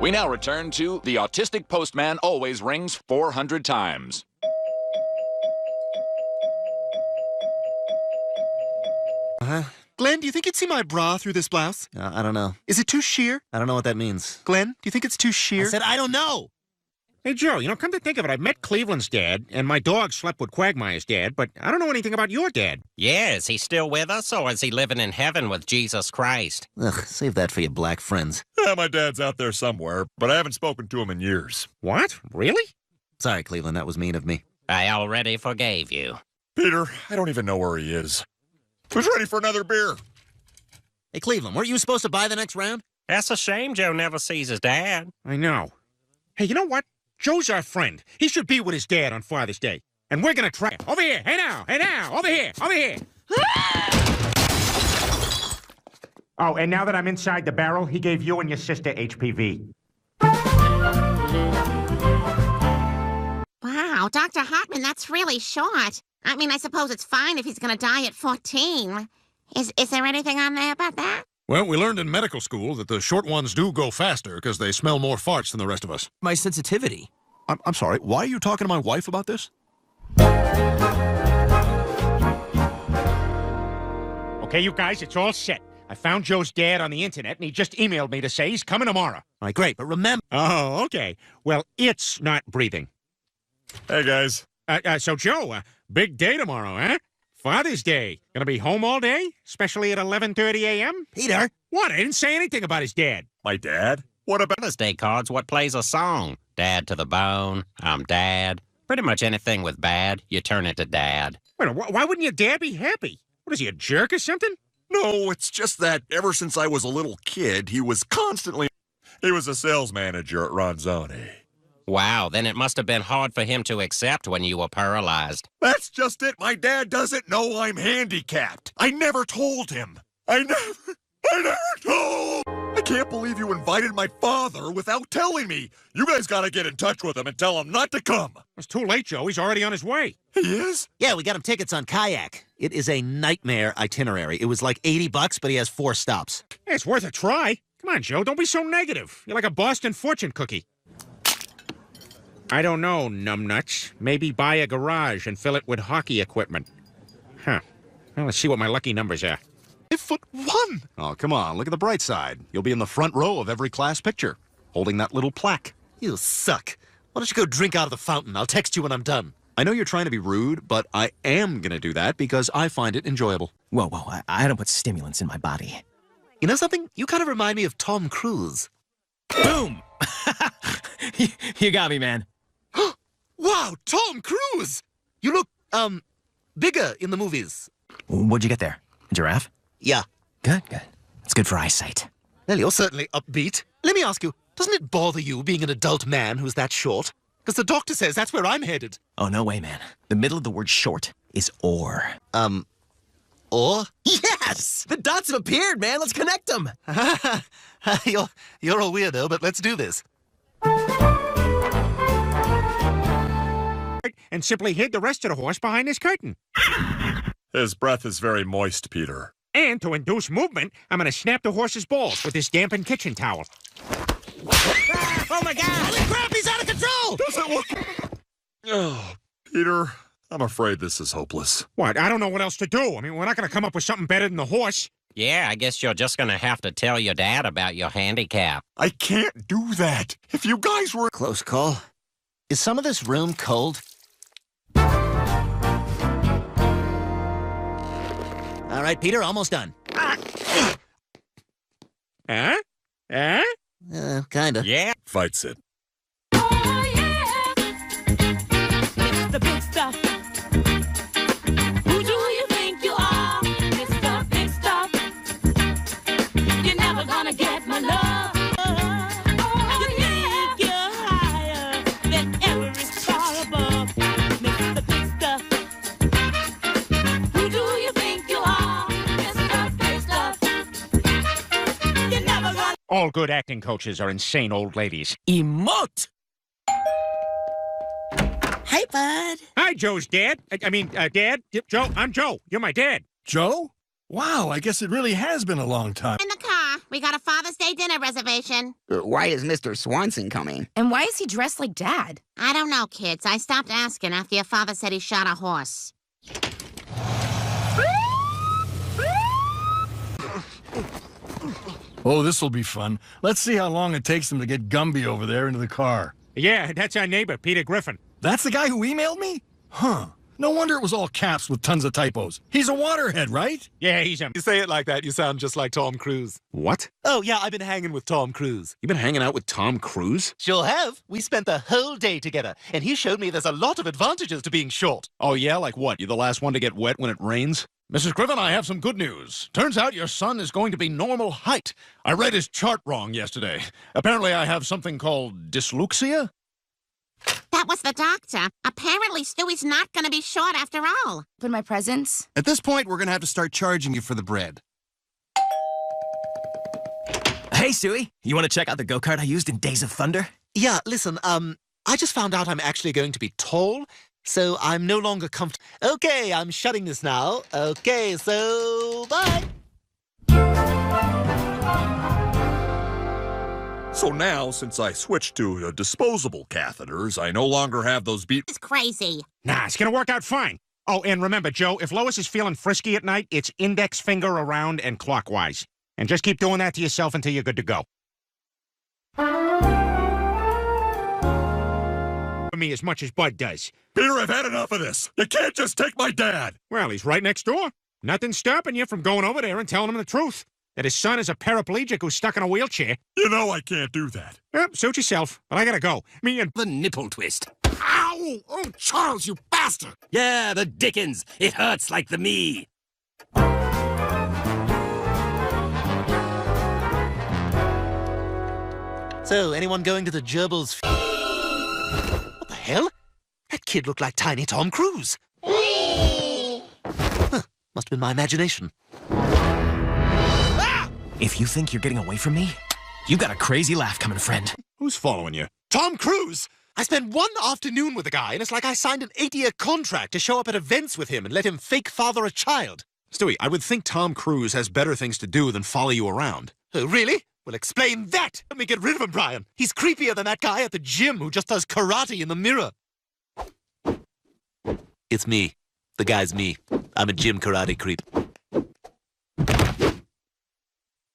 We now return to The Autistic Postman Always Rings 400 Times. Glenn, do you think you'd see my bra through this blouse? I don't know. Is it too sheer? I don't know what that means. Glenn, do you think it's too sheer? I said I don't know. Hey, Joe, come to think of it, I met Cleveland's dad, and my dog slept with Quagmire's dad, but I don't know anything about your dad. Yeah, is he still with us, or is he living in heaven with Jesus Christ? Ugh, save that for your black friends. Yeah, my dad's out there somewhere, but I haven't spoken to him in years. What? Really? Sorry, Cleveland, that was mean of me. I already forgave you. Peter, I don't even know where he is. Who's ready for another beer? Hey, Cleveland, weren't you supposed to buy the next round? That's a shame Joe never sees his dad. I know. Hey, you know what? Joe's our friend. He should be with his dad on Father's Day. And we're gonna try. Over here! Hey now! Over here! Oh, and now that I'm inside the barrel, he gave you and your sister HPV. Wow, Dr. Hartman, that's really short. I mean, I suppose it's fine if he's gonna die at 14. Is there anything on there about that? Well, we learned in medical school that the short ones do go faster because they smell more farts than the rest of us. My sensitivity. I'm sorry, why are you talking to my wife about this? Okay, you guys, it's all set. I found Joe's dad on the internet, and he just emailed me to say he's coming tomorrow. All right, great, but remember... Oh, okay. Well, it's not breathing. Hey, guys. So, Joe, big day tomorrow, huh? Father's Day. Gonna be home all day? Especially at 11:30 a.m.? Peter! What? I didn't say anything about his dad. My dad? What about... Father's Day cards, what plays a song? Dad to the bone, I'm dad. Pretty much anything with bad, you turn it to dad. Wait, why wouldn't your dad be happy? What, is he a jerk or something? No, it's just that ever since I was a little kid, he was constantly... He was a sales manager at Ronzoni. Wow, then it must have been hard for him to accept when you were paralyzed. That's just it. My dad doesn't know I'm handicapped. I never told him. I never told. I can't believe you invited my father without telling me. You guys gotta get in touch with him and tell him not to come. It's too late, Joe. He's already on his way. He is? Yeah, we got him tickets on Kayak. It is a nightmare itinerary. It was like $80, but he has 4 stops. Hey, it's worth a try. Come on, Joe, don't be so negative. You're like a Boston fortune cookie. I don't know, numbnuts. Maybe buy a garage and fill it with hockey equipment. Huh. Well, let's see what my lucky numbers are. 5'1". Oh, come on, look at the bright side. You'll be in the front row of every class picture, holding that little plaque. You suck. Why don't you go drink out of the fountain? I'll text you when I'm done. I know you're trying to be rude, but I am gonna do that because I find it enjoyable. Whoa, I don't put stimulants in my body. You know something? You kind of remind me of Tom Cruise. Boom! You got me, man. Wow, Tom Cruise! You look, bigger in the movies. What'd you get there? A giraffe? Yeah. Good. It's good for eyesight. Well, you're certainly upbeat. Let me ask you, doesn't it bother you being an adult man who's that short? Because the doctor says that's where I'm headed. Oh, no way, man. The middle of the word short is or. Or? Yes! The dots have appeared, man. Let's connect them. You're a weirdo, but let's do this. And simply hid the rest of the horse behind this curtain. His breath is very moist, Peter. And to induce movement, I'm gonna snap the horse's balls with this dampened kitchen towel. Oh my God! Holy crap, he's out of control! Does it look... Oh, Peter, I'm afraid this is hopeless. What? I don't know what else to do. I mean, we're not gonna come up with something better than the horse. Yeah, I guess you're just gonna have to tell your dad about your handicap. I can't do that. If you guys were... Close call. Is some of this room cold? All right, Peter, almost done. Huh? Kinda. Yeah. Fights it. Oh, yeah. It's the big stuff. Who do you think you are? It's the big stuff. You're never gonna get my love. Oh, yeah. You're higher than every star above. It's the big stuff. Who do you think you are? It's the big stuff. You're never gonna... All good acting coaches are insane old ladies. Emote! Hey, bud. Hi, Joe's dad. Dad. Joe, I'm Joe. You're my dad. Joe? Wow, I guess it really has been a long time. In the car. We got a Father's Day dinner reservation. Why is Mr. Swanson coming? And why is he dressed like Dad? I don't know, kids. I stopped asking after your father said he shot a horse. Oh, this'll be fun. Let's see how long it takes them to get Gumby over there into the car. Yeah, that's our neighbor, Peter Griffin. That's the guy who emailed me? Huh. No wonder it was all caps with tons of typos. He's a waterhead, right? Yeah, he's a... You say it like that, you sound just like Tom Cruise. What? Oh, yeah, I've been hanging with Tom Cruise. You been hanging out with Tom Cruise? Sure have. We spent the whole day together, and he showed me there's a lot of advantages to being short. Oh, yeah? Like what? You're the last one to get wet when it rains? Mrs. Griffin, I have some good news. Turns out your son is going to be normal height. I read his chart wrong yesterday. Apparently I have something called dyslexia. That was the doctor. Apparently, Stewie's not going to be short after all. Put my presents? At this point, we're gonna have to start charging you for the bread. Hey, Stewie, you want to check out the go-kart I used in Days of Thunder? Yeah, listen, I just found out I'm actually going to be tall, so I'm no longer comfortable. Okay, I'm shutting this now. Okay, so bye. So now, since I switched to disposable catheters, I no longer have those It's crazy. Nah, it's gonna work out fine. Oh, and remember, Joe, if Lois is feeling frisky at night, it's index finger around and clockwise. And just keep doing that to yourself until you're good to go. For me as much as Bud does. Peter, I've had enough of this. You can't just take my dad. Well, he's right next door. Nothing's stopping you from going over there and telling him the truth. That his son is a paraplegic who's stuck in a wheelchair. You know I can't do that. Yep, suit yourself. But I gotta go. Me and... The nipple twist. Ow! Oh, Charles, you bastard! Yeah, the dickens. It hurts like the me. So, anyone going to the gerbils? What the hell? That kid looked like tiny Tom Cruise. Huh, must have been my imagination. If you think you're getting away from me, you got a crazy laugh coming, friend. Who's following you? Tom Cruise! I spent one afternoon with the guy, and it's like I signed an 8-year contract to show up at events with him and let him fake father a child. Stewie, I would think Tom Cruise has better things to do than follow you around. Oh, really? Well, explain that! Let me get rid of him, Brian. He's creepier than that guy at the gym who just does karate in the mirror. It's me. The guy's me. I'm a gym karate creep.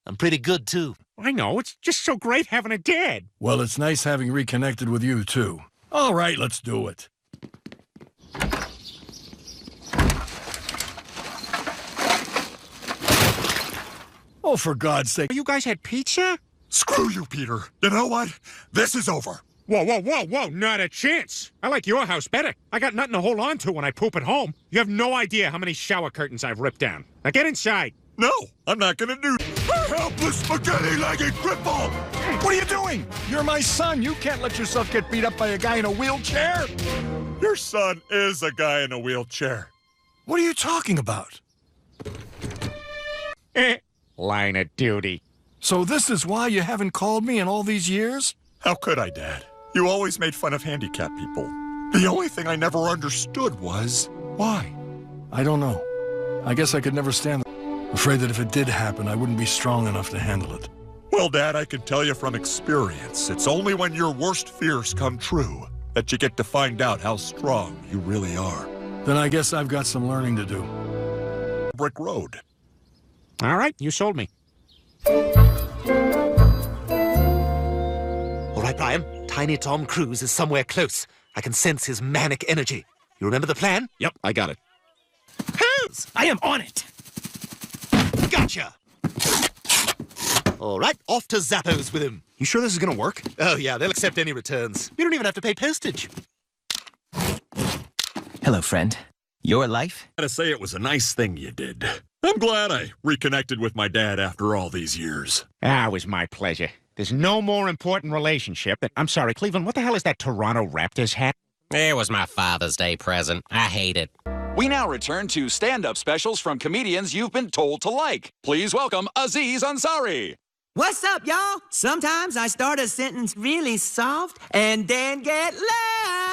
I'm pretty good, too. I know, it's just so great having a dad. Well, it's nice having reconnected with you, too. All right, let's do it. Oh, for God's sake. You guys had pizza? Screw you, Peter. You know what? This is over. Whoa, not a chance. I like your house better. I got nothing to hold on to when I poop at home. You have no idea how many shower curtains I've ripped down. Now get inside. No, I'm not gonna do a helpless spaghetti-legged cripple! What are you doing? You're my son. You can't let yourself get beat up by a guy in a wheelchair. Your son is a guy in a wheelchair. What are you talking about? Line of duty. So this is why you haven't called me in all these years? How could I, Dad? You always made fun of handicapped people. The only thing I never understood was why. I don't know. I guess I could never stand it. Afraid that if it did happen, I wouldn't be strong enough to handle it. Well, Dad, I can tell you from experience, it's only when your worst fears come true that you get to find out how strong you really are. Then I guess I've got some learning to do. Brick Road. All right, you sold me. All right, Brian. Tiny Tom Cruise is somewhere close. I can sense his manic energy. You remember the plan? Yep, I got it. Who's? I am on it. Gotcha! All right, off to Zappos with him. You sure this is gonna work? Oh, yeah, they'll accept any returns. You don't even have to pay postage. Hello, friend. Your life? I gotta say it was a nice thing you did. I'm glad I reconnected with my dad after all these years. It was my pleasure. There's no more important relationship than... I'm sorry, Cleveland, what the hell is that Toronto Raptors hat? It was my Father's Day present. I hate it. We now return to stand-up specials from comedians you've been told to like. Please welcome Aziz Ansari. What's up, y'all? Sometimes I start a sentence really soft and then get loud.